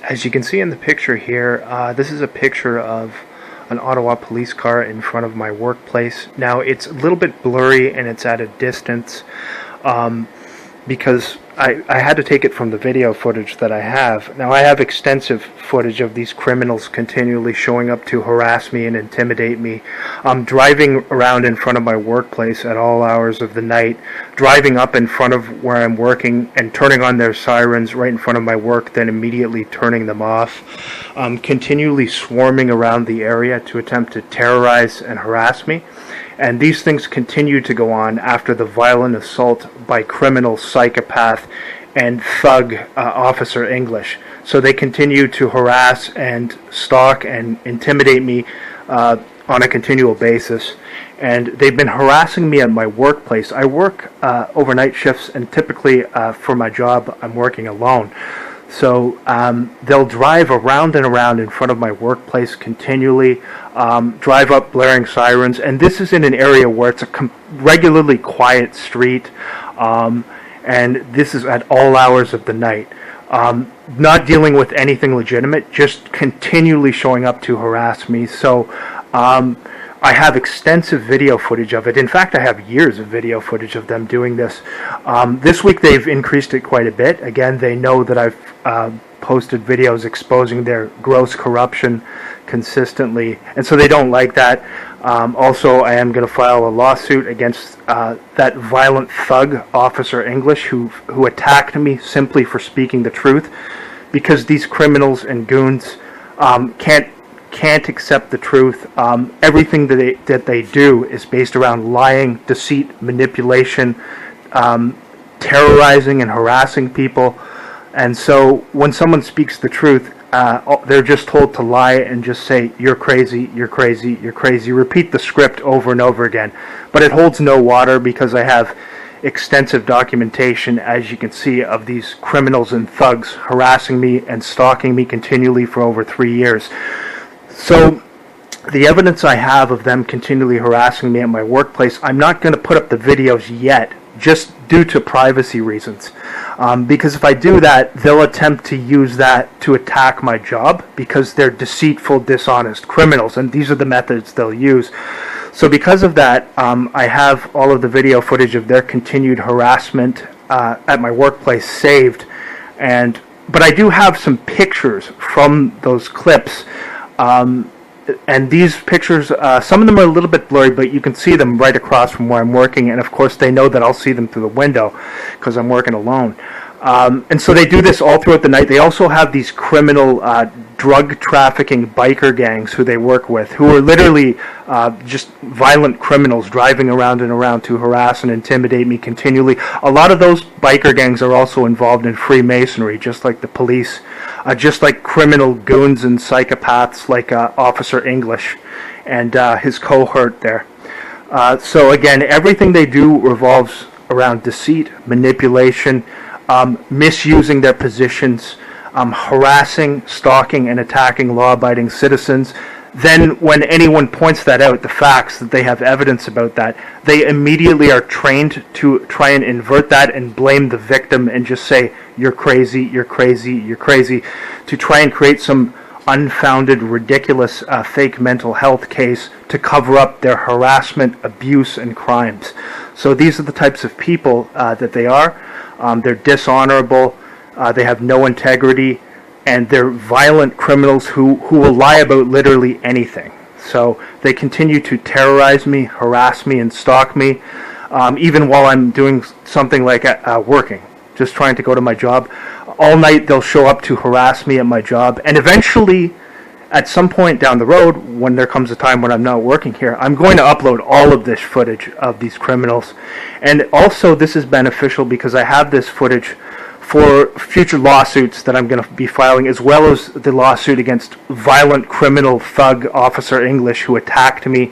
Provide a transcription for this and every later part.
As you can see in the picture here, this is a picture of an Ottawa Police car in front of my workplace. Now, it's a little bit blurry and it's at a distance because I had to take it from the video footage that I have. Now, I have extensive footage of these criminals continually showing up to harass me and intimidate me. Driving around in front of my workplace at all hours of the night, driving up in front of where I'm working and turning on their sirens right in front of my work, then immediately turning them off. Continually swarming around the area to attempt to terrorize and harass me. And these things continue to go on after the violent assault by criminal psychopath and thug Officer English. So they continue to harass and stalk and intimidate me on a continual basis. And they've been harassing me at my workplace. I work overnight shifts, and typically for my job I'm working alone. So they'll drive around and around in front of my workplace continually, drive up blaring sirens, and this is in an area where it's a regularly quiet street, and this is at all hours of the night. Not dealing with anything legitimate, just continually showing up to harass me. So I have extensive video footage of it. In fact, I have years of video footage of them doing this. This week they've increased it quite a bit. Again, they know that I've posted videos exposing their gross corruption consistently, and so they don't like that. Also, I am going to file a lawsuit against that violent thug, Officer English, who attacked me simply for speaking the truth, because these criminals and goons can't accept the truth. Everything that they do is based around lying, deceit, manipulation, terrorizing and harassing people. And so when someone speaks the truth, they're just told to lie and just say, "You're crazy, you're crazy, you're crazy." Repeat the script over and over again. But it holds no water, because I have extensive documentation, as you can see, of these criminals and thugs harassing me and stalking me continually for over 3 years. So the evidence I have of them continually harassing me at my workplace, I'm not going to put up the videos yet, just due to privacy reasons. Because if I do that, they'll attempt to use that to attack my job, because they're deceitful, dishonest criminals, and these are the methods they'll use. So because of that, I have all of the video footage of their continued harassment at my workplace saved, but I do have some pictures from those clips. And these pictures, some of them are a little bit blurry, but you can see them right across from where I'm working, and of course they know that I'll see them through the window because I'm working alone. And so they do this all throughout the night. They also have these criminal drug trafficking biker gangs who they work with, who are literally just violent criminals driving around and around to harass and intimidate me continually. A lot of those biker gangs are also involved in Freemasonry, just like the police, just like criminal goons and psychopaths like Officer English and his cohort there. So again, everything they do revolves around deceit, manipulation, misusing their positions, harassing, stalking, and attacking law-abiding citizens. Then when anyone points that out, the facts, that they have evidence about that, they immediately are trained to try and invert that and blame the victim and just say, "You're crazy, you're crazy, you're crazy," to try and create some unfounded, ridiculous fake mental health case to cover up their harassment, abuse, and crimes. So these are the types of people that they are. They're dishonorable, they have no integrity, and they're violent criminals who will lie about literally anything. So they continue to terrorize me, harass me, and stalk me, even while I'm doing something like working, just trying to go to my job. All night they'll show up to harass me at my job, and eventually, at some point down the road, when there comes a time when I'm not working here, I'm going to upload all of this footage of these criminals. And also this is beneficial because I have this footage for future lawsuits that I'm going to be filing, as well as the lawsuit against violent criminal thug Officer English, who attacked me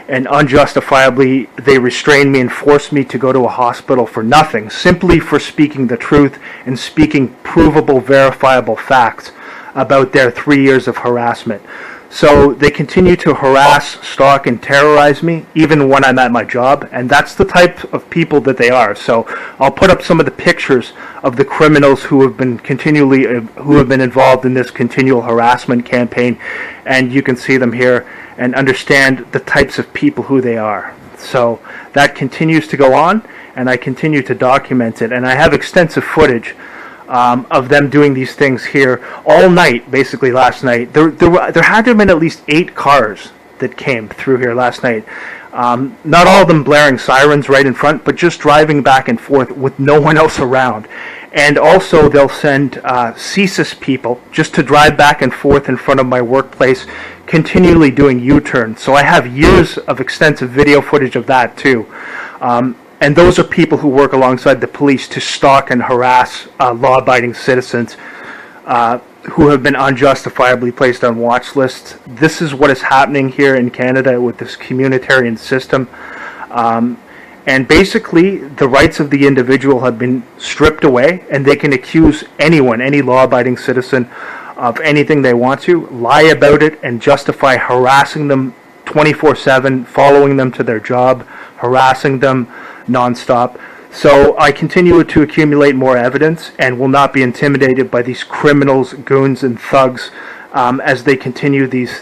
and unjustifiably they restrained me and forced me to go to a hospital for nothing, simply for speaking the truth and speaking provable, verifiable facts about their 3 years of harassment. So they continue to harass, stalk, and terrorize me, even when I'm at my job, and that's the type of people that they are. So I'll put up some of the pictures of the criminals who have been involved in this continual harassment campaign, and you can see them here and understand the types of people who they are. So that continues to go on, and I continue to document it, and I have extensive footage of them doing these things here all night, basically last night. There had to have been at least 8 cars that came through here last night. Not all of them blaring sirens right in front, but just driving back and forth with no one else around. And also they'll send CSIS people just to drive back and forth in front of my workplace, continually doing U-turns. So I have years of extensive video footage of that too. And those are people who work alongside the police to stalk and harass law-abiding citizens who have been unjustifiably placed on watch lists. This is what is happening here in Canada with this communitarian system. And basically, the rights of the individual have been stripped away, and they can accuse anyone, any law-abiding citizen, of anything they want to, lie about it, and justify harassing them 24/7, following them to their job, harassing them nonstop. So I continue to accumulate more evidence and will not be intimidated by these criminals, goons, and thugs as they continue these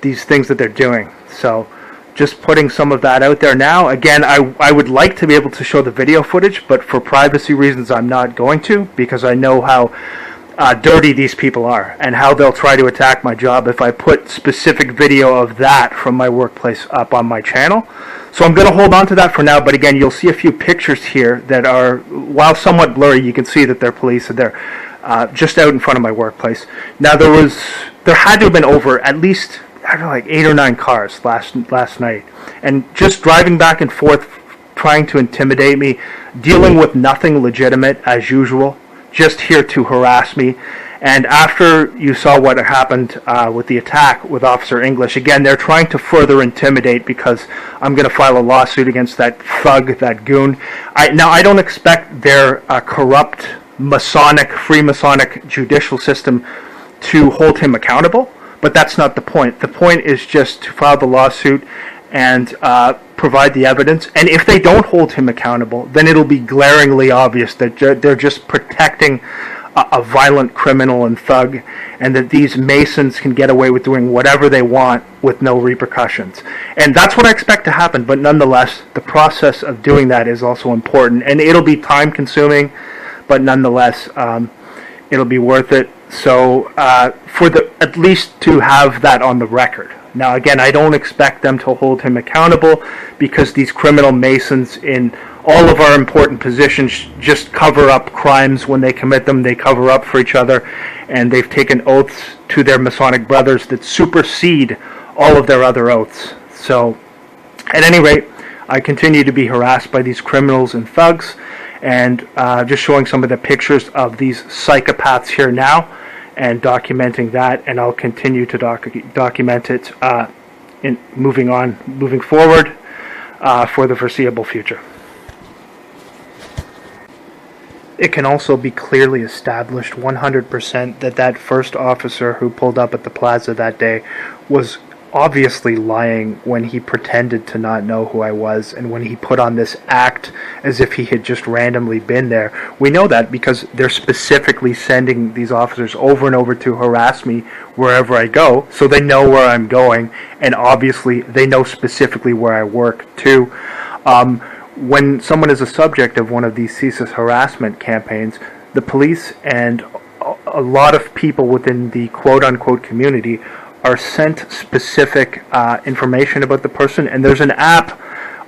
things that they're doing. So just putting some of that out there now. Again, I would like to be able to show the video footage, but for privacy reasons I'm not going to, because I know how dirty these people are and how they'll try to attack my job if I put specific video of that from my workplace up on my channel. So I'm going to hold on to that for now, but again, you'll see a few pictures here that are, while somewhat blurry, you can see that they're police and they're just out in front of my workplace. Now there had to have been over at least, I don't know, like 8 or 9 cars last night, and just driving back and forth, trying to intimidate me, dealing with nothing legitimate as usual, just here to harass me. And after you saw what happened with the attack with Officer English, again, they're trying to further intimidate because I'm going to file a lawsuit against that thug, that goon. Now, I don't expect their corrupt Masonic, Freemasonic judicial system to hold him accountable, but that's not the point. The point is just to file the lawsuit and provide the evidence. And if they don't hold him accountable, then it'll be glaringly obvious that they're just protecting a violent criminal and thug, and that these Masons can get away with doing whatever they want with no repercussions. And that's what I expect to happen, but nonetheless, the process of doing that is also important, and it'll be time consuming, but nonetheless, it'll be worth it. So at least to have that on the record. Now again, I don't expect them to hold him accountable, because these criminal Masons in all of our important positions just cover up crimes when they commit them. They cover up for each other, and they've taken oaths to their Masonic brothers that supersede all of their other oaths. So at any rate, I continue to be harassed by these criminals and thugs, and just showing some of the pictures of these psychopaths here now and documenting that, and I'll continue to document it moving forward for the foreseeable future. It can also be clearly established 100% that that first officer who pulled up at the plaza that day was obviously lying when he pretended to not know who I was, and when he put on this act as if he had just randomly been there. We know that because they're specifically sending these officers over and over to harass me wherever I go, so they know where I'm going, and obviously they know specifically where I work too. When someone is a subject of one of these CSIS harassment campaigns, the police and a lot of people within the quote-unquote community are sent specific information about the person, and there's an app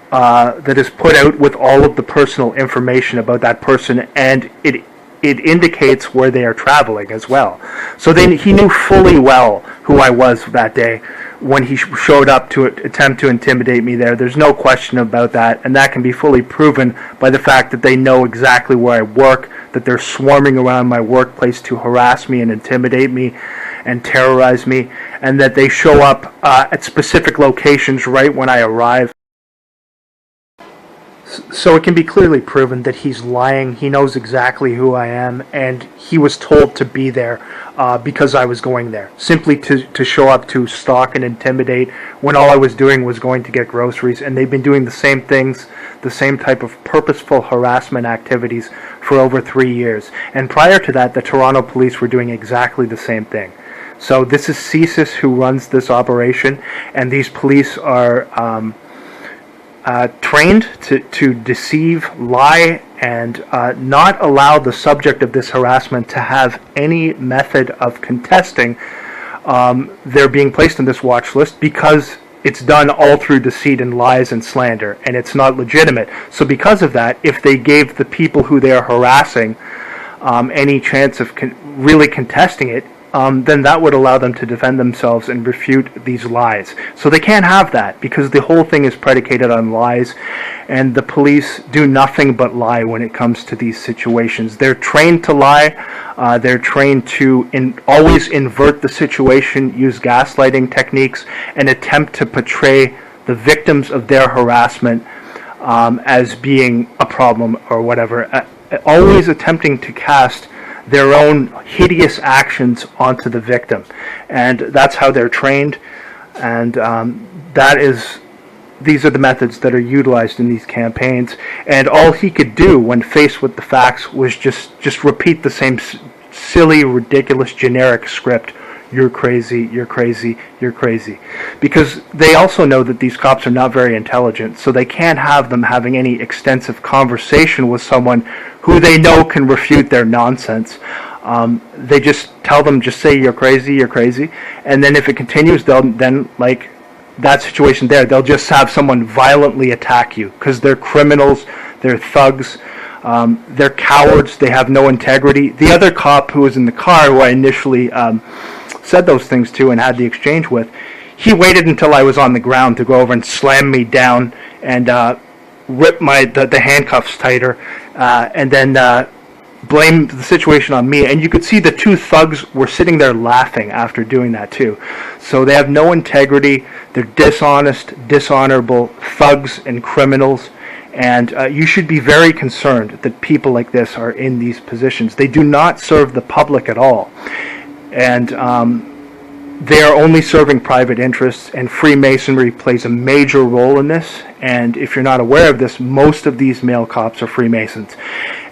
that is put out with all of the personal information about that person, and it indicates where they are traveling as well. So he knew fully well who I was that day when he showed up to attempt to intimidate me there. There's no question about that, and that can be fully proven by the fact that they know exactly where I work, that they're swarming around my workplace to harass me and intimidate me and terrorize me, and that they show up at specific locations right when I arrive. So it can be clearly proven that he's lying. He knows exactly who I am, and he was told to be there because I was going there, simply to show up to stalk and intimidate when all I was doing was going to get groceries. And they've been doing the same things, the same type of purposeful harassment activities for over 3 years. And prior to that, the Toronto Police were doing exactly the same thing. So this is CSIS who runs this operation, and these police are trained to deceive, lie, and not allow the subject of this harassment to have any method of contesting their being placed on this watch list, because it's done all through deceit and lies and slander, and it's not legitimate. So because of that, if they gave the people who they are harassing any chance of really contesting it, then that would allow them to defend themselves and refute these lies. So they can't have that, because the whole thing is predicated on lies, and the police do nothing but lie when it comes to these situations. They're trained to lie. They're trained to always invert the situation, use gaslighting techniques, and attempt to portray the victims of their harassment as being a problem or whatever. Always attempting to cast their own hideous actions onto the victim, and that's how they're trained, and these are the methods that are utilized in these campaigns. And all he could do when faced with the facts was just repeat the same silly, ridiculous, generic script. You're crazy, you're crazy, you're crazy. Because they also know that these cops are not very intelligent, so they can't have them having any extensive conversation with someone who they know can refute their nonsense. They just tell them, just say you're crazy, and then if it continues, then like that situation there, they'll just have someone violently attack you, because they're criminals, they're thugs, they're cowards, they have no integrity. The other cop who was in the car, who I initially said those things to and had the exchange with, he waited until I was on the ground to go over and slam me down and rip the handcuffs tighter, and then blamed the situation on me. And you could see the two thugs were sitting there laughing after doing that too. So they have no integrity. They're dishonest, dishonorable thugs and criminals. And you should be very concerned that people like this are in these positions. They do not serve the public at all. And they are only serving private interests, and Freemasonry plays a major role in this. And if you're not aware of this, most of these male cops are Freemasons.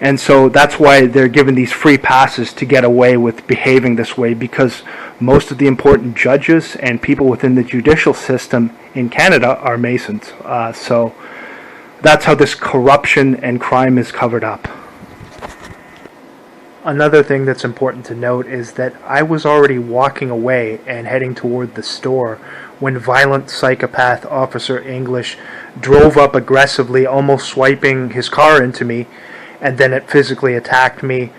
And so that's why they're given these free passes to get away with behaving this way, because most of the important judges and people within the judicial system in Canada are Masons. So that's how this corruption and crime is covered up. Another thing that's important to note is that I was already walking away and heading toward the store when violent psychopath Officer English drove up aggressively, almost swiping his car into me, and then it physically attacked me,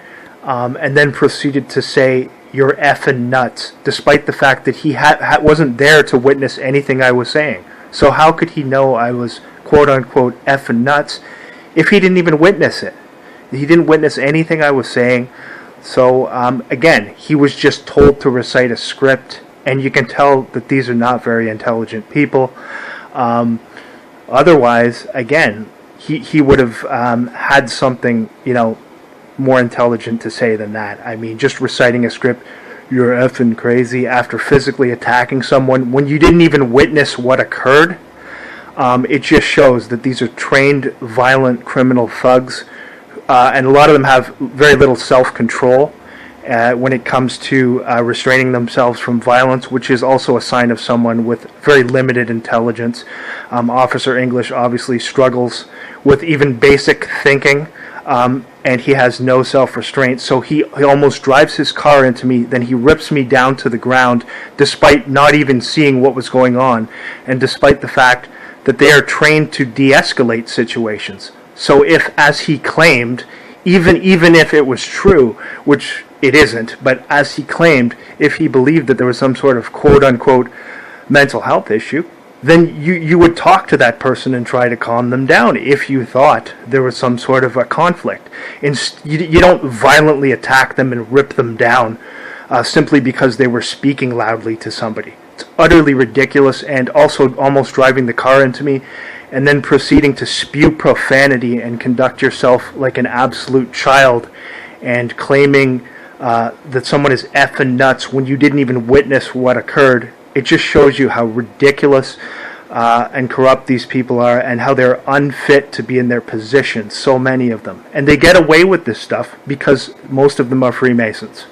and then proceeded to say, "You're effing nuts," despite the fact that he wasn't there to witness anything I was saying. So how could he know I was quote-unquote effing nuts if he didn't even witness it? He didn't witness anything I was saying. So again, he was just told to recite a script, and you can tell that these are not very intelligent people. Otherwise, again, he would have had something, more intelligent to say than that. I mean, just reciting a script, "You're effing crazy," after physically attacking someone when you didn't even witness what occurred. It just shows that these are trained, violent, criminal thugs. And a lot of them have very little self-control when it comes to restraining themselves from violence, which is also a sign of someone with very limited intelligence. Officer English obviously struggles with even basic thinking, and he has no self-restraint. So he almost drives his car into me, then he rips me down to the ground, despite not even seeing what was going on, and despite the fact that they are trained to de-escalate situations. So if, as he claimed, even if it was true, which it isn't, but as he claimed, if he believed that there was some sort of quote-unquote mental health issue, then you would talk to that person and try to calm them down if you thought there was some sort of a conflict. You don't violently attack them and rip them down simply because they were speaking loudly to somebody. It's utterly ridiculous, and also almost driving the car into me. and then proceeding to spew profanity and conduct yourself like an absolute child, and claiming that someone is effing nuts when you didn't even witness what occurred. It just shows you how ridiculous and corrupt these people are, and how they're unfit to be in their position, so many of them. And they get away with this stuff because most of them are Freemasons.